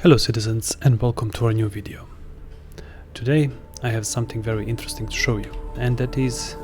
Hello citizens, and welcome to our new video. Today I have something very interesting to show you, and that is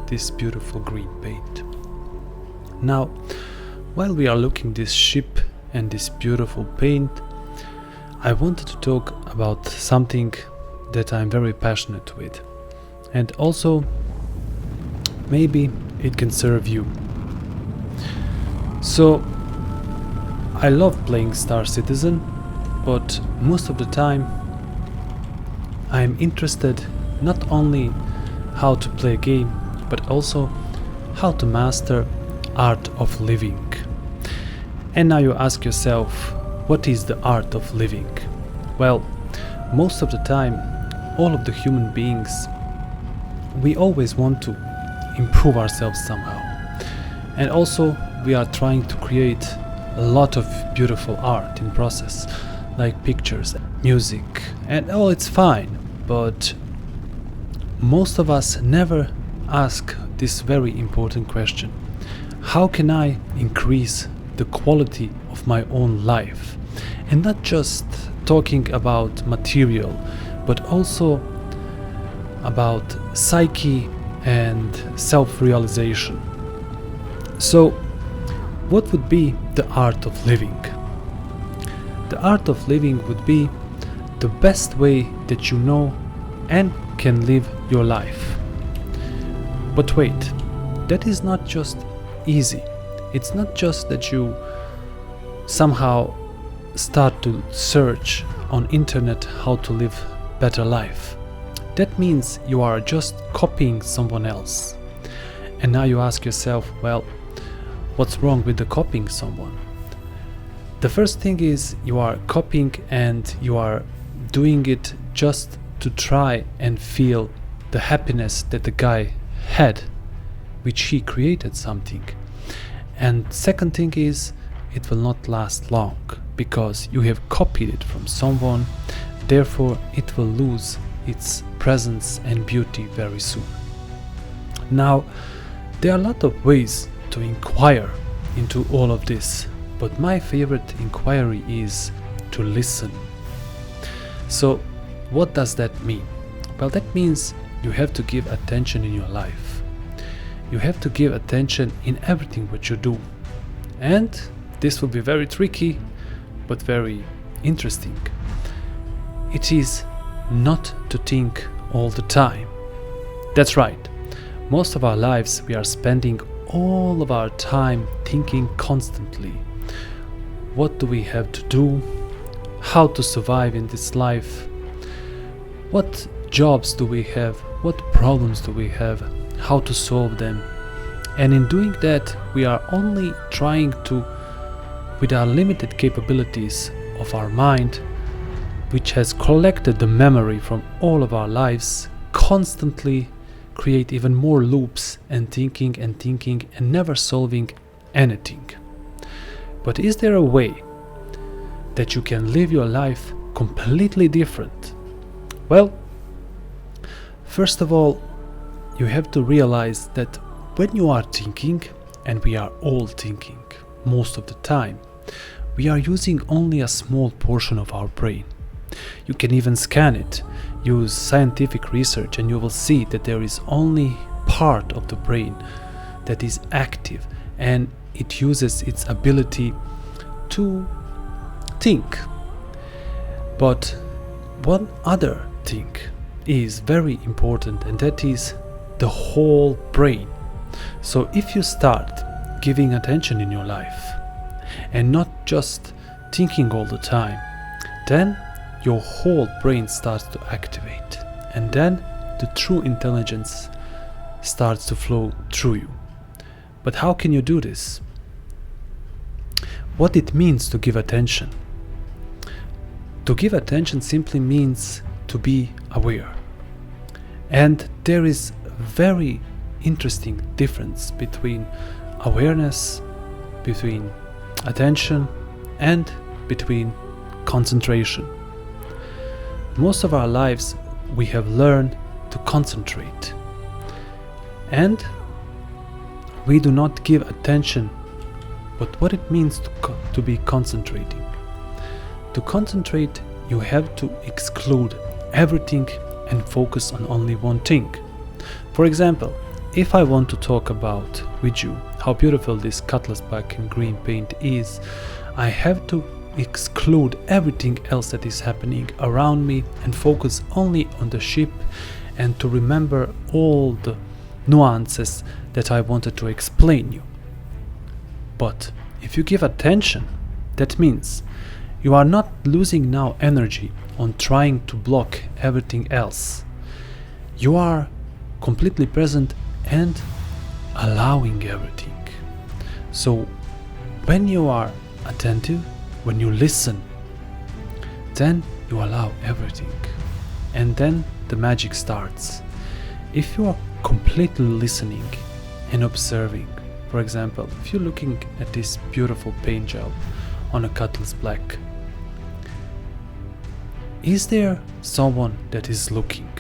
this beautiful green paint. Now, while we are looking this ship and this beautiful paint, I wanted to talk about something that I'm very passionate with, and also maybe it can serve you. So I love playing Star Citizen, but most of the time I am interested not only how to play a game, but also how to master art of living. And now you ask yourself, what is the art of living? Well, most of the time, all of the human beings, we always want to improve ourselves somehow. And also we are trying to create a lot of beautiful art in process, like pictures, music, and all it's fine, but most of us never ask this very important question: how can I increase the quality of my own life? And not just talking about material, but also about psyche and self-realization. So what would be the art of living? The art of living would be the best way that you know and can live your life. But wait, that is not just easy. It's not just that you somehow start to search on internet how to live better life. That means you are just copying someone else. And now you ask yourself, well, what's wrong with the copying someone? The first thing is you are copying and you are doing it just to try and feel the happiness that the guy had, which he created something. And second thing is it will not last long because you have copied it from someone, therefore it will lose its presence and beauty very soon. Now, there are a lot of ways to inquire into all of this, but my favorite inquiry is to listen. So what does that mean? Well, that means you have to give attention in your life. You have to give attention in everything what you do. And this will be very tricky, but very interesting. It is not to think all the time. That's right. Most of our lives we are spending all of our time thinking constantly. What do we have to do? How to survive in this life? What jobs do we have? What problems do we have? How to solve them? And in doing that, we are only trying to, with our limited capabilities of our mind, which has collected the memory from all of our lives, constantly create even more loops and thinking and never solving anything. But is there a way that you can live your life completely different? Well, first of all, you have to realize that when you are thinking, and we are all thinking most of the time, we are using only a small portion of our brain. You can even scan it, use scientific research, and you will see that there is only part of the brain that is active, and it uses its ability to think. But one other thing is very important, and that is the whole brain. So if you start giving attention in your life and not just thinking all the time, then your whole brain starts to activate, and then the true intelligence starts to flow through you. But how can you do this? What it means to give attention? To give attention simply means to be aware. And there is a very interesting difference between awareness, between attention, and between concentration. Most of our lives we have learned to concentrate, and we do not give attention but what it means to be concentrating. To concentrate, you have to exclude everything and focus on only one thing. For example, if I want to talk about with you how beautiful this Cutlas Black and green paint is, I have to exclude everything else that is happening around me and focus only on the ship, and to remember all the nuances that I wanted to explain you. But if you give attention, that means you are not losing now energy on trying to block everything else. You are completely present and allowing everything. So when you are attentive, when you listen, then you allow everything, and then the magic starts. If you are completely listening and observing, for example, if you're looking at this beautiful paint job on a Cutlas Black, is there someone that is looking,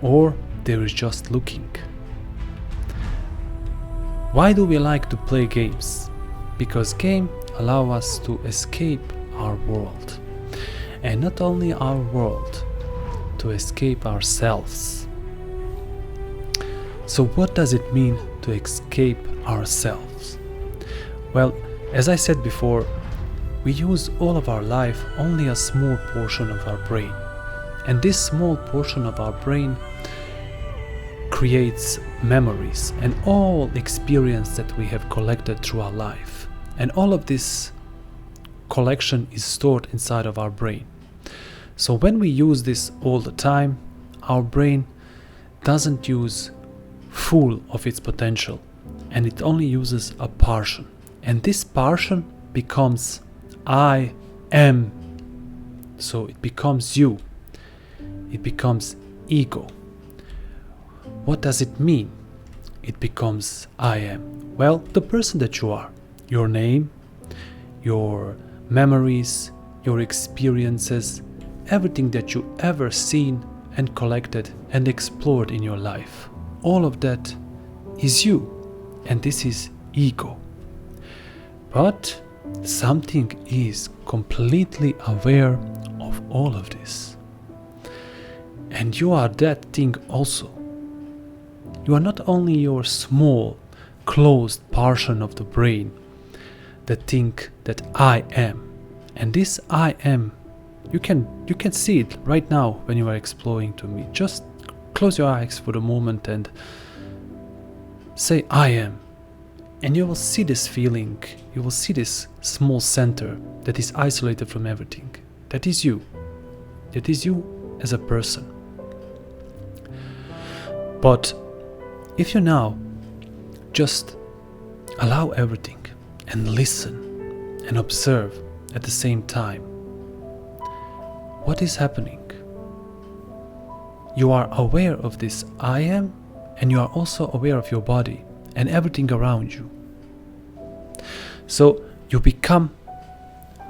or there is just looking? Why do we like to play games? Because games allow us to escape our world, and not only our world, to escape ourselves. So what does it mean to escape ourselves? Well, as I said before, we use all of our life only a small portion of our brain, and this small portion of our brain creates memories and all experience that we have collected through our life, and all of this collection is stored inside of our brain. So when we use this all the time, our brain doesn't use full of its potential, and it only uses a portion, and this portion becomes I am. So it becomes you, it becomes ego. What does it mean? It becomes I am. Well, the person that you are, your name, your memories, your experiences, everything that you ever seen and collected and explored in your life, all of that is you, and this is ego. But something is completely aware of all of this, and you are that thing also. You are not only your small, closed portion of the brain that think that I am. And this I am, you can see it right now when you are exploring to me. Just close your eyes for a moment and say I am. And you will see this feeling, you will see this small center that is isolated from everything. That is you. That is you as a person. But if you now just allow everything and listen and observe at the same time, what is happening? You are aware of this I am, and you are also aware of your body and everything around you. So you become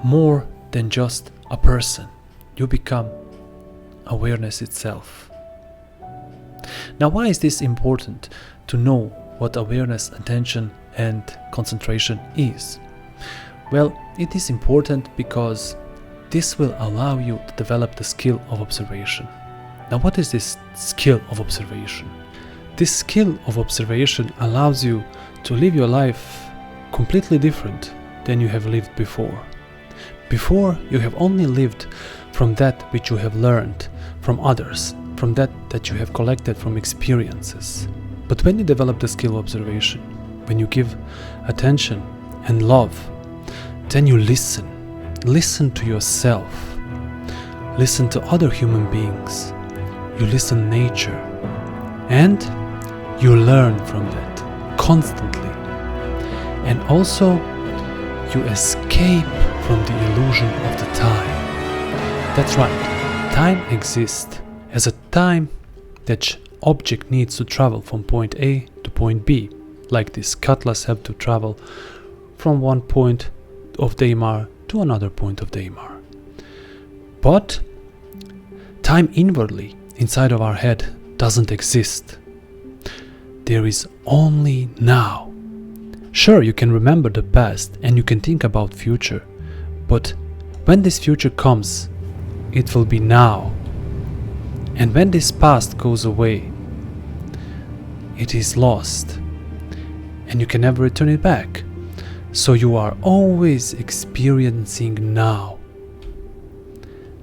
more than just a person. You become awareness itself. Now, why is this important to know what awareness, attention, and concentration is? Well, it is important because this will allow you to develop the skill of observation. Now, what is this skill of observation? This skill of observation allows you to live your life completely different than you have lived before. Before, you have only lived from that which you have learned from others, from that you have collected from experiences. But when you develop the skill of observation, when you give attention and love, then you listen to yourself, listen to other human beings, you listen to nature, and you learn from that constantly. And also you escape from the illusion of the time. That's right, time exists as a time that object needs to travel from point A to point B, like this cutlass have to travel from one point of Daymar to another point of Daymar. But time inwardly, inside of our head, doesn't exist. There is only now. Sure, you can remember the past and you can think about future, but when this future comes, it will be now. And when this past goes away, it is lost, and you can never return it back. So you are always experiencing now.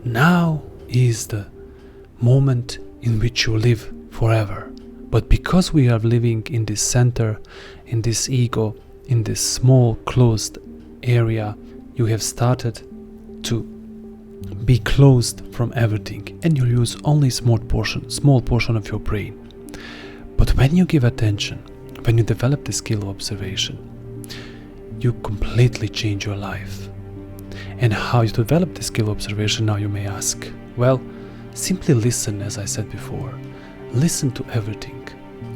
Now is the moment in which you live forever. But because we are living in this center, in this ego, in this small closed area, you have started to be closed from everything, and you use only small portion of your brain. But when you give attention, when you develop the skill of observation, you completely change your life. And how you develop the skill of observation, now you may ask? Well, simply listen, as I said before. Listen to everything.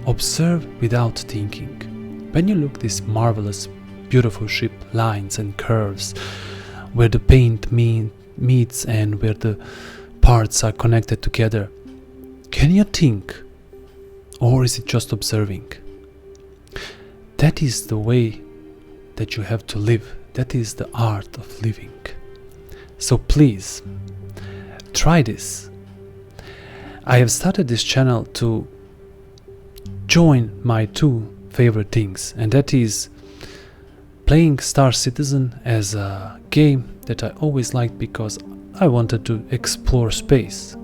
Observe without thinking. When you look these marvelous, beautiful ship lines and curves, where the paint meets and where the parts are connected together, can you think? Or is it just observing? That is the way that you have to live. That is the art of living. So please, try this. I have started this channel to join my two favorite things, and that is playing Star Citizen as a game that I always liked because I wanted to explore space.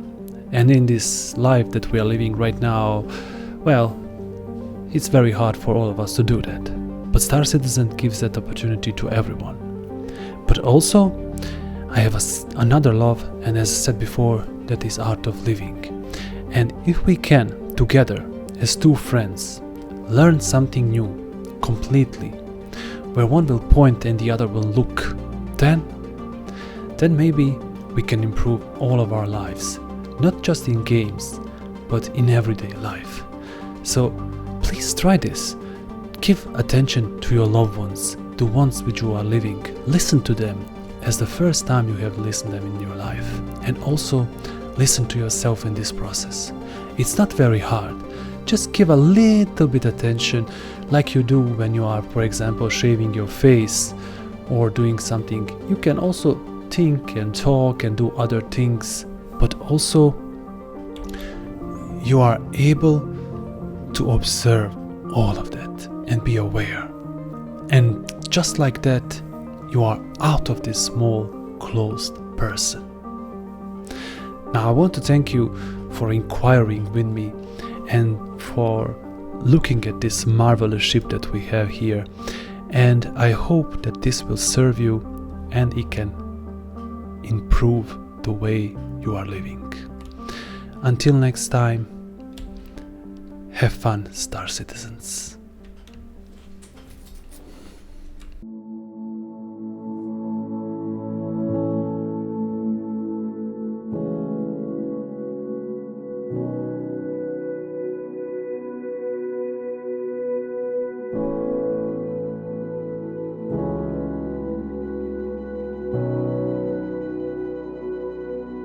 And in this life that we are living right now, well, it's very hard for all of us to do that. But Star Citizen gives that opportunity to everyone. But also, I have another love, and as I said before, that is art of living. And if we can, together, as two friends, learn something new, completely, where one will point and the other will look, then maybe we can improve all of our lives, not just in games, but in everyday life. So please try this. Give attention to your loved ones, the ones which you are living. Listen to them as the first time you have listened to them in your life. And also listen to yourself in this process. It's not very hard. Just give a little bit attention, like you do when you are, for example, shaving your face or doing something. You can also think and talk and do other things, but also you are able to observe all of that and be aware. And just like that, you are out of this small, closed person. Now I want to thank you for inquiring with me and for looking at this marvelous ship that we have here. And I hope that this will serve you and it can improve the way you are living. Until next time, have fun, Star Citizens.